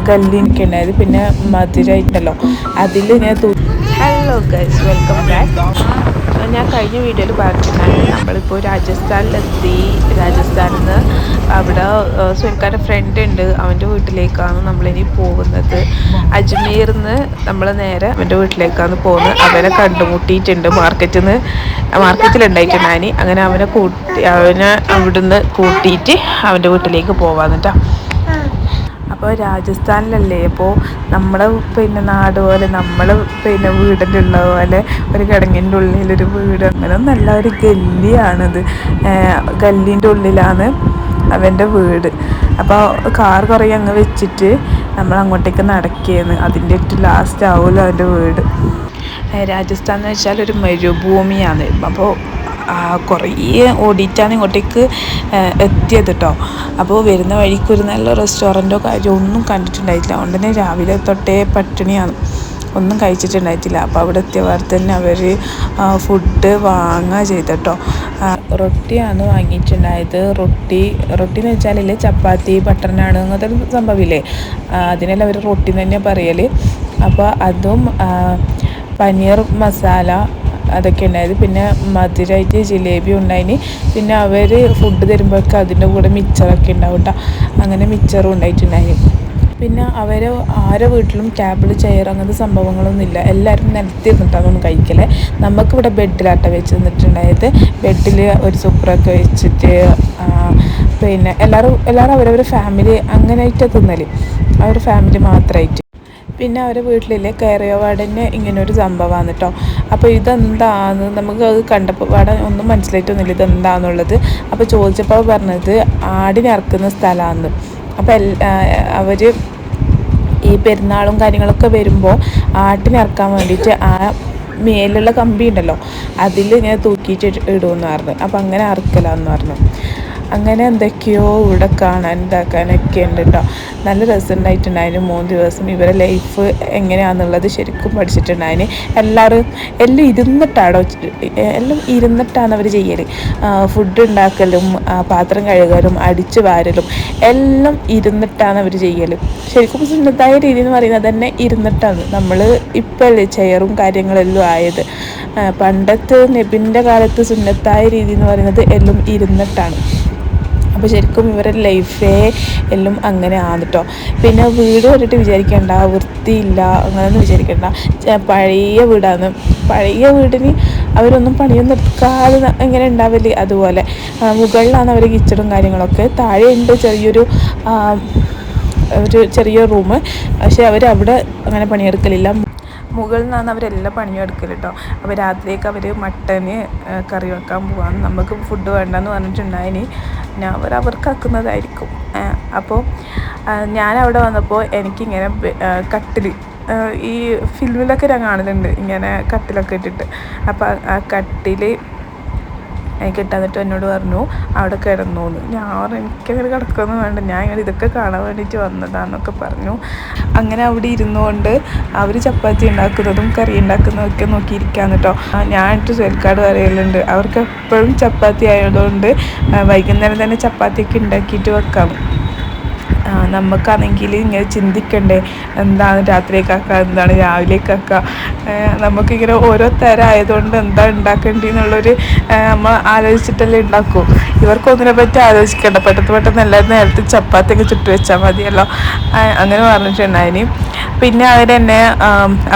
ഗല്ലിനൊക്കെ ഉണ്ടായത്. പിന്നെ മധുരമായിട്ടല്ലോ അതിൽ ഞാൻ ഹലോ ഗൈസ്, വെൽക്കം ബാക്ക്. ഞാൻ കഴിഞ്ഞ വീഡിയോയിൽ പറഞ്ഞിട്ടുണ്ടായിരുന്നു നമ്മളിപ്പോൾ രാജസ്ഥാനിലെത്തി. രാജസ്ഥാനിൽ നിന്ന് അവിടെ സുൽക്കാൻ്റെ ഫ്രണ്ട് ഉണ്ട്, അവൻ്റെ വീട്ടിലേക്കാണ് നമ്മളിനി പോകുന്നത്. അജ്മീറിൽ നിന്ന് നമ്മൾ നേരെ അവൻ്റെ വീട്ടിലേക്കാണ് പോകുന്നത്. അവനെ കണ്ടുമുട്ടിയിട്ടുണ്ട് മാർക്കറ്റിലുണ്ടായിട്ടുണ്ടായി. അങ്ങനെ അവനെ അവിടുന്ന് കൂട്ടിയിട്ട് അവൻ്റെ വീട്ടിലേക്ക് പോകാമെന്നിട്ടാ. അപ്പോൾ രാജസ്ഥാനിലല്ലേ, അപ്പോൾ നമ്മുടെ നാട് പോലെ നമ്മൾ വീടിൻ്റെ ഉള്ള പോലെ ഒരു കിടങ്ങിൻ്റെ ഉള്ളിലൊരു വീട് അങ്ങനെ നല്ല ഒരു ഗല്ലിയാണിത്. ഗല്ലീൻ്റെ ഉള്ളിലാണ് അവൻ്റെ വീട്. അപ്പോൾ കാർ കുറേ അങ്ങ് വെച്ചിട്ട് നമ്മൾ അങ്ങോട്ടേക്ക് നടക്കുകയാണ്. അതിൻ്റെ ഏറ്റവും ലാസ്റ്റ് ആവുമല്ലോ അവൻ്റെ വീട്. രാജസ്ഥാൻ എന്ന് വെച്ചാൽ ഒരു മരുഭൂമിയാണ്. അപ്പോൾ കുറേ ഓടിയിട്ടാണ് ഇങ്ങോട്ടേക്ക് എത്തിയത് കേട്ടോ. അപ്പോൾ വരുന്ന വഴിക്ക് ഒരു നല്ല റെസ്റ്റോറൻറ്റോ കാര്യമോ ഒന്നും കണ്ടിട്ടുണ്ടായിട്ടില്ല. അതുകൊണ്ട് തന്നെ രാവിലെ തൊട്ടേ പട്ടിണിയാണ്, ഒന്നും കഴിച്ചിട്ടുണ്ടായിട്ടില്ല. അപ്പോൾ അവിടെ എത്തിയവർ തന്നെ അവർ ഫുഡ് വാങ്ങുക ചെയ്തട്ടോ. റൊട്ടിയാണ് വാങ്ങിയിട്ടുണ്ടായത്. റൊട്ടി എന്ന് വെച്ചാലില്ലേ ചപ്പാത്തി ബട്ടറിനാണ് അങ്ങനത്തെ ഒരു സംഭവമില്ലേ, അതിനെല്ലാം അവർ റൊട്ടി തന്നെ പറയൽ. അപ്പോൾ അതും പനീർ മസാല അതൊക്കെ ഉണ്ടായത്. പിന്നെ മധുരമായിട്ട് ജിലേബി ഉണ്ടായിന്. പിന്നെ അവർ ഫുഡ് തരുമ്പോഴൊക്കെ അതിൻ്റെ കൂടെ മിച്ചറൊക്കെ ഉണ്ടാവും കേട്ടോ. അങ്ങനെ മിച്ചറും ഉണ്ടായിട്ടുണ്ടായി. പിന്നെ ആരെ വീട്ടിലും ടേബിൾ ചെയർ അങ്ങനത്തെ സംഭവങ്ങളൊന്നും ഇല്ല. എല്ലാവരും നിലത്തിരുന്നിട്ടാണ് കഴിക്കലേ. നമുക്കിവിടെ ബെഡിലാട്ട വെച്ച് നിന്നിട്ടുണ്ടായത്. ബെഡിൽ ഒരു സൂപ്പറൊക്കെ വെച്ചിട്ട് പിന്നെ എല്ലാവരും അവരവരുടെ ഫാമിലി അങ്ങനെയായിട്ട് തിന്നൽ, അവരുടെ ഫാമിലി മാത്രമായിട്ട്. പിന്നെ അവരുടെ വീട്ടിലെ കയറിയപാടന്നെ ഇങ്ങനൊരു സംഭവമാണ് കേട്ടോ. അപ്പോൾ ഇതെന്താന്ന് നമുക്ക് അത് കണ്ടപ്പോൾ പാടെ ഒന്നും മനസ്സിലായിട്ടൊന്നുമില്ല ഇതെന്താന്നുള്ളത്. അപ്പോൾ ചോദിച്ചപ്പോൾ പറഞ്ഞത് ആടിനിറക്കുന്ന സ്ഥലമാണ്. അപ്പോൾ അവർ ഈ പെരുന്നാളും കാര്യങ്ങളൊക്കെ വരുമ്പോൾ ആട്ടിനിറക്കാൻ വേണ്ടിയിട്ട് ആ മേലുള്ള കമ്പി ഉണ്ടല്ലോ അതിൽ ഇങ്ങനെ തൂക്കിയിട്ട് ഇടുമെന്ന് പറഞ്ഞു. അപ്പോൾ അങ്ങനെ അറക്കലാന്ന് പറഞ്ഞു. അങ്ങനെ എന്തൊക്കെയോ ഇവിടെ കാണാൻ ഇതാക്കാനൊക്കെ ഉണ്ട് കേട്ടോ. നല്ല രസമുണ്ടായിട്ടുണ്ടായിരുന്നു. 3 ദിവസം ഇവരെ ലൈഫ് എങ്ങനെയാണെന്നുള്ളത് ശരിക്കും പഠിച്ചിട്ടുണ്ടായിന്. എല്ലാം ഇരുന്നിട്ടാണ് അവർ ചെയ്യൽ. ഫുഡ് ഉണ്ടാക്കലും പാത്രം കഴുകലും അടിച്ചു വാരലും എല്ലാം ഇരുന്നിട്ടാണ് അവർ ചെയ്യൽ. ശരിക്കും സുന്നത്തായ രീതി എന്ന് പറയുന്നത് തന്നെ ഇരുന്നിട്ടാണ്. നമ്മൾ ഇപ്പോഴല്ലേ ചെയറും കാര്യങ്ങളെല്ലാം ആയത്. പണ്ടത്തെ നബിൻ്റെ കാലത്ത് സുന്നത്തായ രീതി എന്ന് പറയുന്നത് എല്ലാം ഇരുന്നിട്ടാണ്. അപ്പോൾ ശരിക്കും ഇവരുടെ ലൈഫേ എല്ലാം അങ്ങനെ ആണ് കേട്ടോ. പിന്നെ വീട് കണ്ടിട്ട് വിചാരിക്കേണ്ട വൃത്തിയില്ല അങ്ങനെയൊന്നും വിചാരിക്കേണ്ട. പഴയ വീടാണ്. പഴയ വീടിന് അവരൊന്നും പണിയൊന്നും എടുക്കാതെ എങ്ങനെ ഉണ്ടാവില്ലേ അതുപോലെ. മുകളിലാണ് അവർ കിച്ചണും കാര്യങ്ങളൊക്കെ. താഴെയുണ്ട് ചെറിയ റൂം. പക്ഷേ അവരവിടെ അങ്ങനെ പണിയെടുക്കലില്ല. മുകളിൽ നിന്നാണ് അവരെല്ലാം പണിയും എടുക്കൽ കേട്ടോ. അപ്പോൾ രാത്രിയൊക്കെ അവർ മട്ടന് കറി വെക്കാൻ പോവാണ്. നമുക്ക് ഫുഡ് വേണ്ടെന്ന് പറഞ്ഞിട്ടുണ്ടായിന്. ഞാൻ അവർക്കാക്കുന്നതായിരിക്കും. അപ്പോൾ ഞാനവിടെ വന്നപ്പോൾ എനിക്കിങ്ങനെ കട്ടിൽ ഈ ഫിലിമിലൊക്കെ ഞാൻ കാണലുണ്ട് ഇങ്ങനെ കട്ടിലൊക്കെ ഇട്ടിട്ട്. അപ്പോൾ ആ കട്ടിൽ എനിക്ക് ഇട്ടാന്നിട്ട് എന്നോട് പറഞ്ഞു അവിടെ കിടന്നോന്ന്. എനിക്കങ്ങനെ കിടക്കൊന്നും വേണ്ട, ഞാൻ ഇങ്ങനെ ഇതൊക്കെ കാണാൻ വേണ്ടിയിട്ട് വന്നതാന്നൊക്കെ പറഞ്ഞു. അങ്ങനെ അവിടെ ഇരുന്നുകൊണ്ട് അവർ ചപ്പാത്തി ഉണ്ടാക്കുന്നതും കറി ഉണ്ടാക്കുന്നതൊക്കെ നോക്കിയിരിക്കാന്ന് കേട്ടോ. ഞാനിട്ട് സുൽക്കാട് പറയലുണ്ട് അവർക്ക് എപ്പോഴും ചപ്പാത്തി ആയതുകൊണ്ട് വൈകുന്നേരം തന്നെ ചപ്പാത്തിയൊക്കെ ഉണ്ടാക്കിയിട്ട് വെക്കാം. നമുക്കാണെങ്കിൽ ഇങ്ങനെ ചിന്തിക്കണ്ടേ എന്താണ് രാത്രിയേക്കാക്കുക, എന്താണ് രാവിലേക്കാക്കുക. നമുക്കിങ്ങനെ ഓരോ തരം ആയതുകൊണ്ട് എന്താ ഉണ്ടാക്കേണ്ടതെന്നുള്ളൊരു നമ്മൾ ആലോചിച്ചിട്ടല്ലേ ഉണ്ടാക്കൂ. ഇവർക്കൊന്നിനെ പറ്റി ആലോചിക്കേണ്ട, പെട്ടെന്ന് എല്ലാവരും നേരത്തെ ചപ്പാത്തിയൊക്കെ ചുട്ട് വെച്ചാൽ മതിയല്ലോ. അങ്ങനെ പറഞ്ഞിട്ടുണ്ടായിന്. പിന്നെ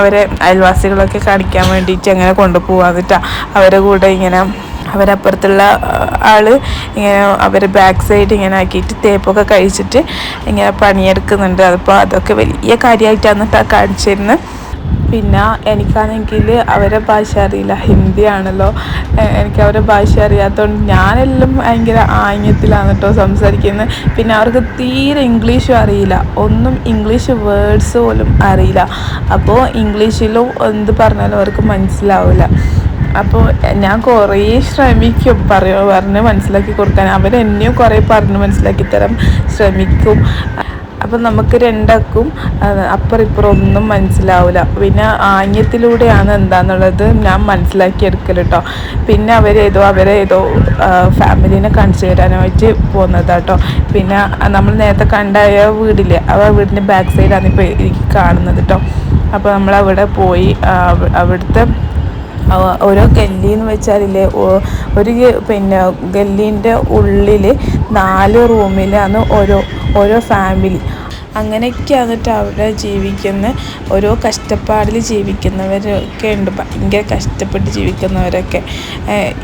അവരെ അയൽവാസികളൊക്കെ കാണിക്കാൻ വേണ്ടിയിട്ട് അങ്ങനെ കൊണ്ടുപോകാന്നിട്ടാ. അവരുടെ കൂടെ ഇങ്ങനെ അവരപ്പുറത്തുള്ള ആൾ ഇങ്ങനെ അവരെ ബാക്ക് സൈഡ് ഇങ്ങനെ ആക്കിയിട്ട് തേപ്പൊക്കെ കഴിച്ചിട്ട് ഇങ്ങനെ പണിയെടുക്കുന്നുണ്ട്. അപ്പോൾ അതൊക്കെ വലിയ കാര്യമായിട്ടാണ് കാണിച്ചിരുന്നത്. പിന്നെ എനിക്കാണെങ്കിൽ അവരെ ഭാഷ അറിയില്ല, ഹിന്ദിയാണല്ലോ. എനിക്ക് അവരെ ഭാഷ അറിയാത്തതുകൊണ്ട് ഞാനെല്ലാം ഭയങ്കര ആംഗ്യത്തിലാണ് കേട്ടോ സംസാരിക്കുന്നത്. പിന്നെ അവർക്ക് തീരെ ഇംഗ്ലീഷും അറിയില്ല, ഒന്നും ഇംഗ്ലീഷ് വേർഡ്സ് പോലും അറിയില്ല. അപ്പോൾ ഇംഗ്ലീഷിലും എന്ത് പറഞ്ഞാലും അവർക്ക് മനസ്സിലാവില്ല. അപ്പോൾ ഞാൻ കുറേ ശ്രമിക്കും പറഞ്ഞ് മനസ്സിലാക്കി കൊടുക്കാൻ. അവരെന്നെയും കുറേ പറഞ്ഞ് മനസ്സിലാക്കി തരാൻ ശ്രമിക്കും. അപ്പം നമുക്ക് രണ്ടാൾക്കും അപ്പുറം ഇപ്പുറം ഒന്നും മനസ്സിലാവില്ല. പിന്നെ ആംഗ്യത്തിലൂടെയാണ് എന്താണെന്നുള്ളത് ഞാൻ മനസ്സിലാക്കിയെടുക്കൽ കേട്ടോ. പിന്നെ അവരേതോ ഫാമിലീനെ കാണിച്ചു തരാനായിട്ട് പോകുന്നതാട്ടോ. പിന്നെ നമ്മൾ നേരത്തെ കണ്ടായ വീടില്ലേ, ആ വീടിൻ്റെ ബാക്ക് സൈഡാണ് ഇപ്പോൾ എനിക്ക് കാണുന്നത് കേട്ടോ. അപ്പോൾ നമ്മളവിടെ പോയി അവിടുത്തെ ഓരോ ഗല്ലി എന്ന് വെച്ചാലില്ലേ, ഒരു പിന്നെ ഗല്ലീൻ്റെ ഉള്ളിൽ 4 റൂമിലാണ് ഓരോ ഫാമിലി. അങ്ങനെയൊക്കെയാണ് കേട്ടോ അവിടെ ജീവിക്കുന്ന ഓരോ കഷ്ടപ്പാടിൽ ജീവിക്കുന്നവരൊക്കെ ഉണ്ട്. ഭയങ്കര കഷ്ടപ്പെട്ട് ജീവിക്കുന്നവരൊക്കെ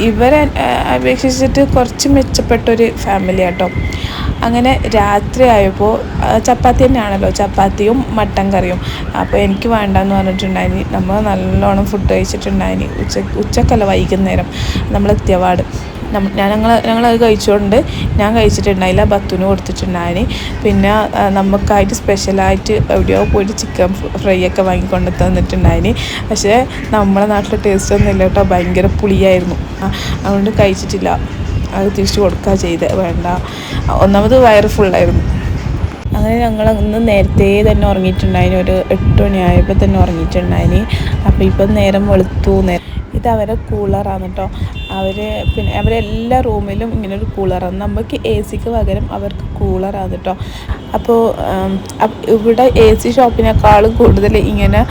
ഇവരെ അപേക്ഷിച്ചിട്ട് കുറച്ച് മെച്ചപ്പെട്ടൊരു ഫാമിലി ആട്ടോ. അങ്ങനെ രാത്രി ആയപ്പോൾ ചപ്പാത്തി തന്നെയാണല്ലോ, ചപ്പാത്തിയും മട്ടൻ കറിയും. അപ്പോൾ എനിക്ക് വേണ്ടെന്ന് പറഞ്ഞിട്ടുണ്ടായിന്. നമ്മൾ നല്ലോണം ഫുഡ് കഴിച്ചിട്ടുണ്ടായിന്. ഉച്ചക്കല്ല, വൈകുന്നേരം നമ്മളെത്തിയപാട് ഞങ്ങളത് കഴിച്ചുകൊണ്ട് ഞാൻ കഴിച്ചിട്ടുണ്ടായില്ല, ബത്തുന് കൊടുത്തിട്ടുണ്ടായിന്. പിന്നെ നമുക്കായിട്ട് സ്പെഷ്യലായിട്ട് എവിടെയോ പോയിട്ട് ചിക്കൻ ഫ്രൈ ഒക്കെ വാങ്ങിക്കൊണ്ട് തന്നിട്ടുണ്ടായിന്. പക്ഷേ നമ്മളെ നാട്ടിലെ ടേസ്റ്റ് ഒന്നും ഇല്ല കേട്ടോ, ഭയങ്കര പുളിയായിരുന്നു. അതുകൊണ്ട് കഴിച്ചിട്ടില്ല, അത് തിരിച്ചു കൊടുക്കുക ചെയ്ത്. വേണ്ട, ഒന്നാമത് വയറ് ഫുള്ളായിരുന്നു. അങ്ങനെ ഞങ്ങൾ ഇന്ന് നേരത്തെ തന്നെ ഉറങ്ങിയിട്ടുണ്ടായിന്. ഒരു 8 മണിയായപ്പോൾ തന്നെ ഉറങ്ങിയിട്ടുണ്ടായിന്. അപ്പോൾ ഇപ്പം നേരം വെളുത്തു. ഇത് അവരെ കൂളറാണ് കേട്ടോ. പിന്നെ അവരെല്ലാ റൂമിലും ഇങ്ങനൊരു കൂളറാണ്. നമുക്ക് AC പകരം അവർക്ക് കൂളറാണ് കേട്ടോ. അപ്പോൾ ഇവിടെ AC ഷോപ്പിനേക്കാളും കൂടുതൽ ഇങ്ങനെ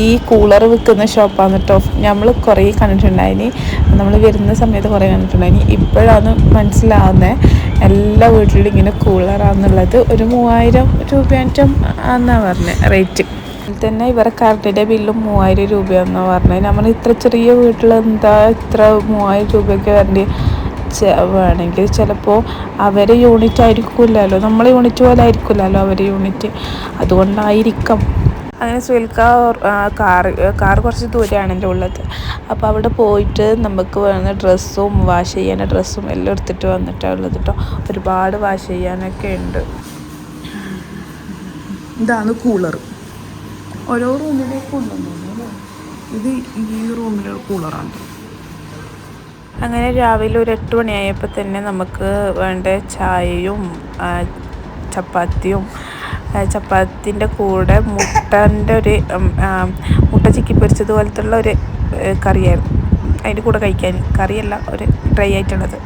ഈ കൂളർ വിൽക്കുന്ന ഷോപ്പാണ് കേട്ടോ. നമ്മൾ കുറേ കണ്ടിട്ടുണ്ടായിന്, നമ്മൾ വരുന്ന സമയത്ത് കുറേ കണ്ടിട്ടുണ്ടായിന്. ഇപ്പോഴാണ് മനസ്സിലാവുന്നത് എല്ലാ വീട്ടിലും ഇങ്ങനെ കൂളറാണെന്നുള്ളത്. ഒരു 3000 രൂപയായിട്ടും എന്നാണ് പറഞ്ഞത് റേറ്റ്. അതിൽ തന്നെ ഇവരെ കറണ്ടിൻ്റെ ബില്ലും 3000 രൂപയെന്നാണ് പറഞ്ഞത്. നമ്മൾ ഇത്ര ചെറിയ വീട്ടിൽ എന്താ ഇത്ര 3000 രൂപയൊക്കെ വരേണ്ടി വേണമെങ്കിൽ ചിലപ്പോൾ അവരെ യൂണിറ്റ് ആയിരിക്കില്ലല്ലോ, നമ്മളെ യൂണിറ്റ് പോലെ ആയിരിക്കില്ലല്ലോ അവരെ യൂണിറ്റ്, അതുകൊണ്ടായിരിക്കാം. അങ്ങനെ സുൽക്ക കാർ കുറച്ച് ദൂരെയാണ് എൻ്റെ ഉള്ളത്. അപ്പോൾ അവിടെ പോയിട്ട് നമുക്ക് വേണ്ട ഡ്രസ്സും വാഷ് ചെയ്യാൻ ഡ്രസ്സും എല്ലാം എടുത്തിട്ട് വന്നിട്ടാണ് ഉള്ളത് കേട്ടോ. ഒരുപാട് വാഷ് ചെയ്യാനൊക്കെ ഉണ്ട്. ഇതാണ് കൂളർ. ഓരോ റൂമിലേക്ക് ഉണ്ടെന്നു. ഇത് ഈ റൂമിലെ കൂളറാണ്. അങ്ങനെ രാവിലെ ഒരു 8 മണിയായപ്പോൾ തന്നെ നമുക്ക് വേണ്ട ചായയും ചപ്പാത്തിയും, ചപ്പാത്തിൻ്റെ കൂടെ മുട്ട ചിക്കി പൊരിച്ചത് പോലത്തുള്ള ഒരു കറിയായിരുന്നു അതിൻ്റെ കൂടെ കഴിക്കാൻ. കറിയല്ല, ഒരു ഡ്രൈ ആയിട്ടുള്ളത്.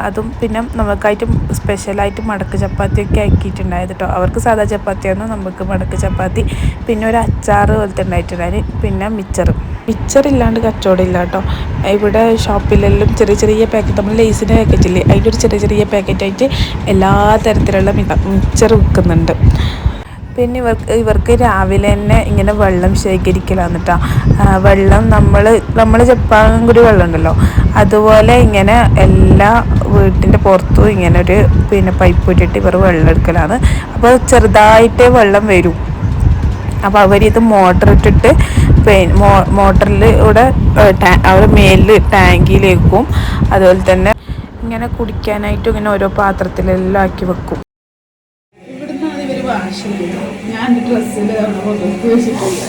അതും പിന്നെ നമുക്കായിട്ട് സ്പെഷ്യലായിട്ട് മടക്ക് ചപ്പാത്തിയൊക്കെ ആക്കിയിട്ടുണ്ടായത് കേട്ടോ. അവർക്ക് സാധാ ചപ്പാത്തിയായിരുന്നു, നമുക്ക് മടക്ക് ചപ്പാത്തി. പിന്നെ ഒരു അച്ചാറ് പോലത്തെ ഉണ്ടായിട്ടുണ്ടായി. പിന്നെ മിച്ചറില്ലാണ്ട് കച്ചവടം ഇല്ല കേട്ടോ. ഇവിടെ ഷോപ്പിലെല്ലാം ചെറിയ ചെറിയ പാക്കറ്റ്, നമ്മൾ ലേസിൻ്റെ പാക്കറ്റില്ലേ, അതിൻ്റെ ഒരു ചെറിയ പാക്കറ്റായിട്ട് എല്ലാ തരത്തിലുള്ള മിച്ചർ വിൽക്കുന്നുണ്ട്. പിന്നെ ഇവർക്ക് രാവിലെ തന്നെ ഇങ്ങനെ വെള്ളം ശേഖരിക്കലാണ് കേട്ടോ. വെള്ളം നമ്മൾ ജപ്പാൻകുടി വെള്ളം ഉണ്ടല്ലോ, അതുപോലെ ഇങ്ങനെ എല്ലാ വീട്ടിൻ്റെ പുറത്തും ഇങ്ങനെ ഒരു പൈപ്പ് ഇട്ടിട്ട് ഇവർ വെള്ളം എടുക്കലാണ്. അപ്പോൾ ചെറുതായിട്ടേ വെള്ളം വരും. അപ്പോൾ അവരിത് മോട്ടർ ഇട്ടിട്ട് മോട്ടറിലൂടെ അവർ മേലിൽ ടാങ്കിയിലേക്കും, അതുപോലെ തന്നെ ഇങ്ങനെ കുടിക്കാനായിട്ടും ഇങ്ങനെ ഓരോ പാത്രത്തിലെല്ലാം ആക്കി വെക്കും. ഇവിടുന്നാണ് ഇവർ വാഷ് ചെയ്യുന്നത്. ഞാൻ ഡ്രസ്സിൽ വെച്ചിട്ടില്ല,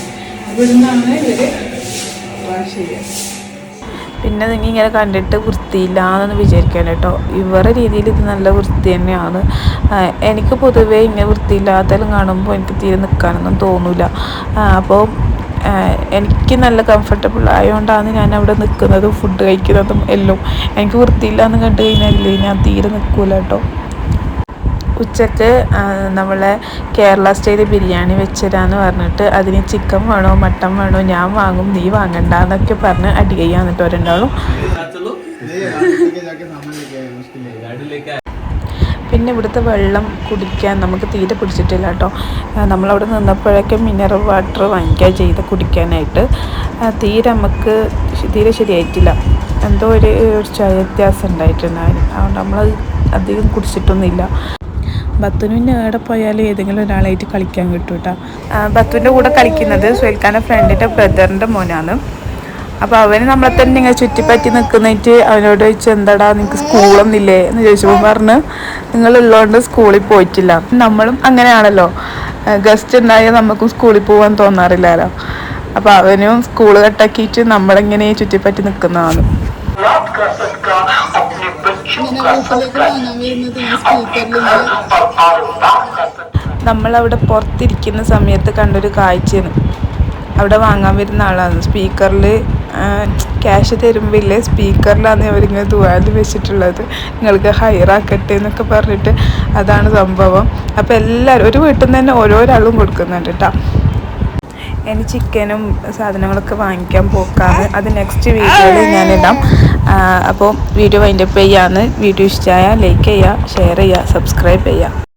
ഇവിടുന്നാണ് ഇവർ വാഷ് ചെയ്യുക. പിന്നെ നിങ്ങൾ ഇങ്ങനെ കണ്ടിട്ട് വൃത്തിയില്ലാന്നൊന്ന് വിചാരിക്കാൻ കേട്ടോ. ഇവരുടെ രീതിയിൽ ഇത് നല്ല വൃത്തി തന്നെയാണ്. എനിക്ക് പൊതുവേ ഇങ്ങനെ വൃത്തിയില്ലാത്തതെല്ലാം കാണുമ്പോൾ എനിക്ക് തീരെ നിൽക്കാനൊന്നും തോന്നില്ല. അപ്പോൾ എനിക്ക് നല്ല കംഫർട്ടബിൾ ആയതുകൊണ്ടാണ് ഞാൻ അവിടെ നിൽക്കുന്നതും ഫുഡ് കഴിക്കുന്നതും എല്ലാം. എനിക്ക് വൃത്തിയില്ലാന്ന് കണ്ടു കഴിഞ്ഞാൽ ഞാൻ തീരെ നിൽക്കില്ല കേട്ടോ. ഉച്ചക്ക് നമ്മളെ കേരള സ്റ്റൈൽ ബിരിയാണി വെച്ചതാന്ന് പറഞ്ഞിട്ട് അതിന് ചിക്കൻ വേണോ മട്ടൻ വേണോ, ഞാൻ വാങ്ങും നീ വാങ്ങണ്ട എന്നൊക്കെ പറഞ്ഞ് അടി ചെയ്യാന്ന് കേട്ടോ രണ്ടാളും. പിന്നെ ഇവിടുത്തെ വെള്ളം കുടിക്കാൻ നമുക്ക് തീരെ പിടിച്ചിട്ടില്ല കേട്ടോ. നമ്മളവിടെ നിന്നപ്പോഴൊക്കെ മിനറൽ വാട്ടർ വാങ്ങിക്കുക ചെയ്ത് കുടിക്കാനായിട്ട്. തീരെ ശരിയായിട്ടില്ല. എന്തോ ഒരു വ്യത്യാസം ഉണ്ടായിട്ടുണ്ടായിരുന്നു. അതുകൊണ്ട് നമ്മളത് അധികം കുടിച്ചിട്ടൊന്നുമില്ല. ബത്തുന് പിന്നെ എവിടെ പോയാലും ഏതെങ്കിലും ഒരാളായിട്ട് കളിക്കാൻ കിട്ടും കേട്ടോ. ബത്തുവിൻ്റെ കൂടെ കളിക്കുന്നത് സുഹൈൽഖാൻ്റെ ഫ്രണ്ടിൻ്റെ ബ്രദറിൻ്റെ മോനാണ്. അപ്പോൾ അവന് നമ്മളെ തന്നെ ഇങ്ങനെ ചുറ്റിപ്പറ്റി നിൽക്കുന്നതായിട്ട് അവനോട് ചോദിച്ചു, എന്താടാ നിങ്ങൾക്ക് സ്കൂളൊന്നുമില്ലേ എന്ന് ചോദിച്ചപ്പോൾ പറഞ്ഞ് നിങ്ങളുള്ളതുകൊണ്ട് സ്കൂളിൽ പോയിട്ടില്ല. നമ്മളും അങ്ങനെയാണല്ലോ, ഗസ്റ്റ് ഉണ്ടായാൽ നമുക്കും സ്കൂളിൽ പോകാൻ തോന്നാറില്ലല്ലോ. അപ്പോൾ അവനും സ്കൂൾ കട്ടാക്കിയിട്ട് നമ്മളിങ്ങനെ ചുറ്റിപ്പറ്റി നിൽക്കുന്നതാണ്. നമ്മളവിടെ പുറത്തിരിക്കുന്ന സമയത്ത് കണ്ടൊരു കാഴ്ചയാണ്. അവിടെ വാങ്ങാൻ വരുന്ന ആളാണ്. സ്പീക്കറിൽ ക്യാഷ് തരുമ്പില്ലേ, സ്പീക്കറിലാണ് അവരിങ്ങനെ ദുആല് വെച്ചിട്ടുള്ളത്, നിങ്ങൾക്ക് ഹൈറാക്കട്ടെ എന്നൊക്കെ പറഞ്ഞിട്ട്. അതാണ് സംഭവം. അപ്പോൾ എല്ലാവരും ഒരു വീട്ടിൽ നിന്ന് തന്നെ ഓരോരാളും കൊടുക്കുന്നുണ്ട് കേട്ടോ. ഇനി ചിക്കനും സാധനങ്ങളൊക്കെ വാങ്ങിക്കാൻ പോക്കാണ്. അത് നെക്സ്റ്റ് വീഡിയോയിൽ ഞാനിടാം. അപ്പോൾ വീഡിയോ വൈൻഡപ്പ് ചെയ്യാന്ന്. വീഡിയോ ഇഷ്ടമായാൽ ലൈക്ക് ചെയ്യുക, ഷെയർ ചെയ്യുക, സബ്സ്ക്രൈബ് ചെയ്യുക.